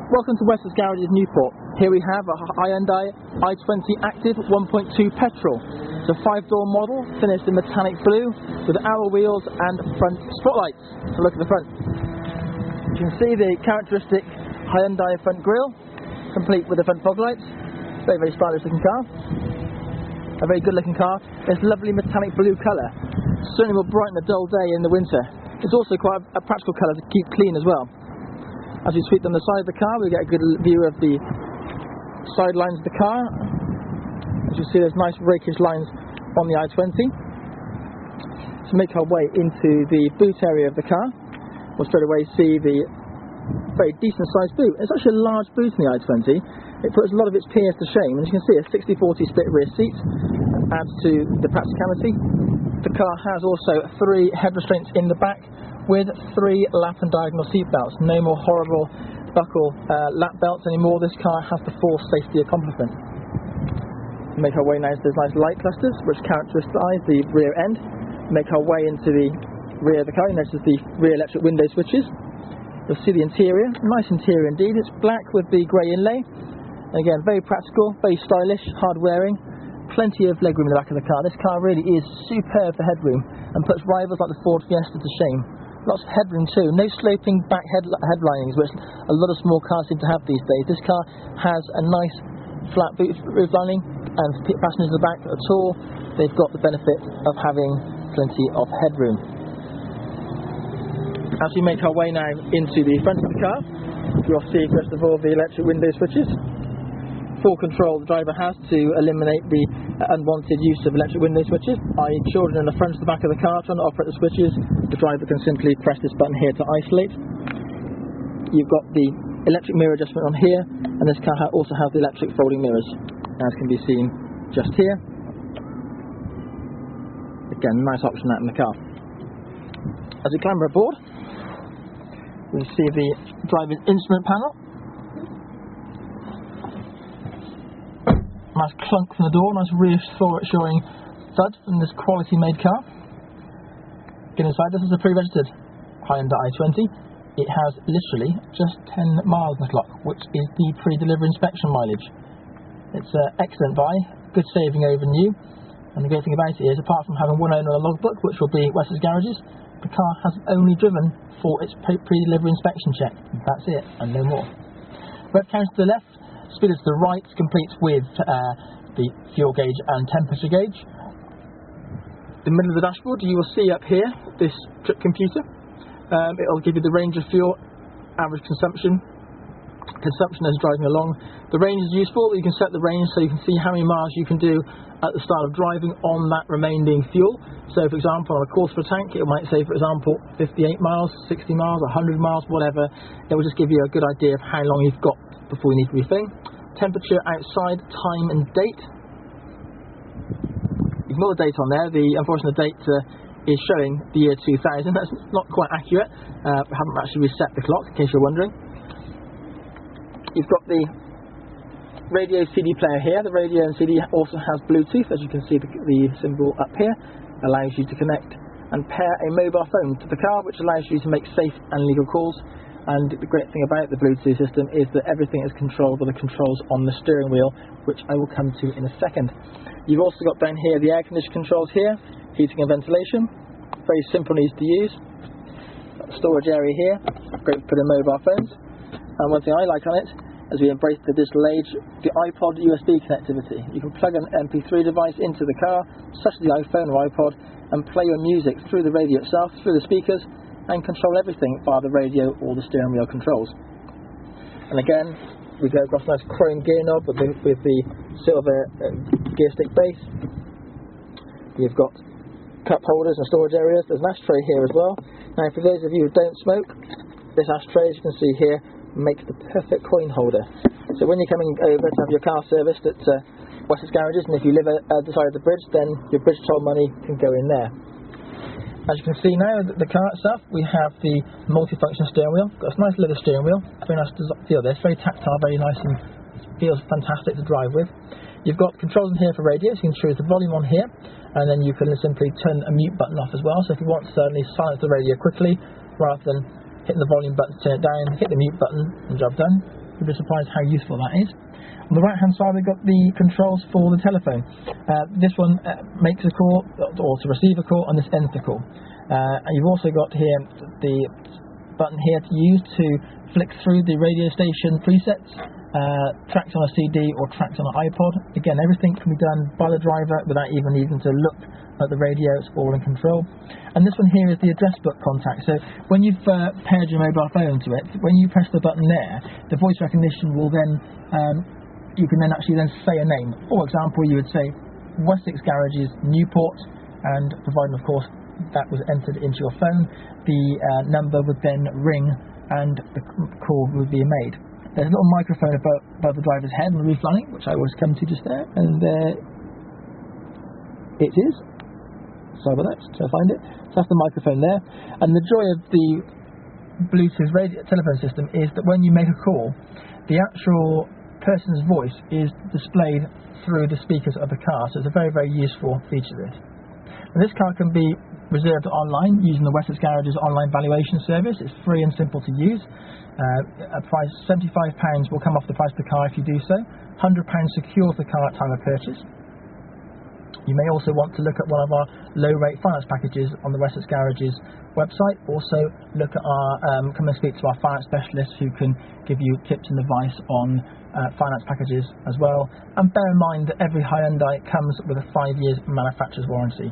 Welcome to Wessex Garages Newport. Here we have a Hyundai I20 Active 1.2 petrol. It's a 5-door model finished in metallic blue with alloy wheels and front spotlights. So look at the front. You can see the characteristic Hyundai front grille, complete with the front fog lights. Very, very stylish looking car. A very good looking car. It's lovely metallic blue colour. Certainly will brighten a dull day in the winter. It's also quite a practical colour to keep clean as well. As we sweep down the side of the car, we get a good view of the sidelines of the car. As you see, there's nice rakish lines on the I20. To make our way into the boot area of the car, we'll straight away see the very decent sized boot. It's actually a large boot in the I20. It puts a lot of its peers to shame. And as you can see, a 60/40 split rear seat adds to the practicality. The car has also 3 head restraints in the back, with 3 lap and diagonal seat belts. No more horrible buckle lap belts anymore. This car has the full safety accomplishment. Make our way now to those nice light clusters which characterise the rear end. Make our way into the rear of the car. You notice the rear electric window switches. You'll see the interior. Nice interior indeed. It's black with the grey inlay. Again, very practical, very stylish, hard wearing. Plenty of legroom in the back of the car. This car really is superb for headroom and puts rivals like the Ford Fiesta to shame. Lots of headroom too, no sloping back headlinings, which a lot of small cars seem to have these days. This car has a nice flat roof lining, and for passengers in the back at all, they've got the benefit of having plenty of headroom. As we make our way now into the front of the car, you'll see first of all the electric window switches. Full control the driver has to eliminate the unwanted use of electric window switches, i.e. children in the front of the back of the car trying to operate the switches. The driver can simply press this button here to isolate. You've got the electric mirror adjustment on here, and this car also has the electric folding mirrors, as can be seen just here. Again, nice option out in the car. As we clamber aboard, we see the driver's instrument panel. Nice clunk from the door, nice reassuring thud from this quality made car. Get inside, this is a pre-registered Hyundai I20. It has literally just 10 miles on the clock, which is the pre-delivery inspection mileage. It's an excellent buy, good saving over new, and the great thing about it is, apart from having one owner on a logbook, which will be Wessex Garages, the car has only driven for its pre-delivery inspection check. That's it, and no more. Rev counter to the left, speedo to the right, complete with the fuel gauge and temperature gauge. The middle of the dashboard, you will see up here this trip computer. It will give you the range of fuel, average consumption as driving along. The range is useful. You can set the range so you can see how many miles you can do at the start of driving on that remaining fuel. So for example, on a course for a tank, it might say, for example, 58 miles, 60 miles, 100 miles, whatever. It will just give you a good idea of how long you've got before you need to refill. Temperature outside, time and date. Ignore the date on there. The unfortunate date is showing the year 2000. That's not quite accurate. We haven't actually reset the clock, in case you're wondering. You've got the radio CD player here. The radio and CD also has Bluetooth, as you can see the symbol up here. Allows you to connect and pair a mobile phone to the car, which allows you to make safe and legal calls. And the great thing about the Bluetooth system is that everything is controlled by the controls on the steering wheel, which I will come to in a second. You've also got down here the air conditioning controls here, heating and ventilation. Very simple and easy to use. Storage area here, great for putting mobile phones. And one thing I like on it, as we embrace the digital age, the iPod USB connectivity. You can plug an MP3 device into the car, such as the iPhone or iPod, and play your music through the radio itself, through the speakers, and control everything via the radio or the steering wheel controls. And again, we go across a nice chrome gear knob with the silver gear stick base. You've got cup holders and storage areas. There's an ashtray here as well. Now, for those of you who don't smoke, this ashtray, as you can see here, makes the perfect coin holder. So when you're coming over to have your car serviced at Wessex Garages, and if you live at the side of the bridge, then your bridge toll money can go in there. As you can see now, the car itself, we have the multifunction steering wheel. Got a nice leather steering wheel. Very nice to feel this. Very tactile, very nice, and feels fantastic to drive with. You've got controls in here for radio, so you can choose the volume on here, and then you can simply turn a mute button off as well. So if you want to suddenly silence the radio quickly, rather than hitting the volume button to turn it down, hit the mute button and job done. you'll be surprised how useful that is. On the right hand side we've got the controls for the telephone. This one makes a call, or to receive a call, and this ends the call. And you've also got here the button here to use to flick through the radio station presets, tracks on a CD or tracks on an iPod. Again, everything can be done by the driver without even needing to look at the radio. It's all in control. And this one here is the address book contact. So when you've paired your mobile phone to it, when you press the button there, the voice recognition will then you can then actually say a name. For example, you would say Wessex Garages, Newport, and providing of course that was entered into your phone, the number would then ring and the call would be made. There's a little microphone above the driver's head on the roof lining, which I always come to just there, and it is. Sorry about that, try to find it. So that's the microphone there. And the joy of the Bluetooth radio telephone system is that when you make a call, the actual person's voice is displayed through the speakers of the car. So it's a very, very useful feature, this. And this car can be reserved online using the Wessex Garages online valuation service. It's free and simple to use. A price £75 will come off the price of the car if you do so. £100 secures the car at time of purchase. You may also want to look at one of our low-rate finance packages on the Wessex Garages website. Also look at our come and speak to our finance specialists who can give you tips and advice on finance packages as well. And bear in mind that every Hyundai comes with a 5 years manufacturer's warranty.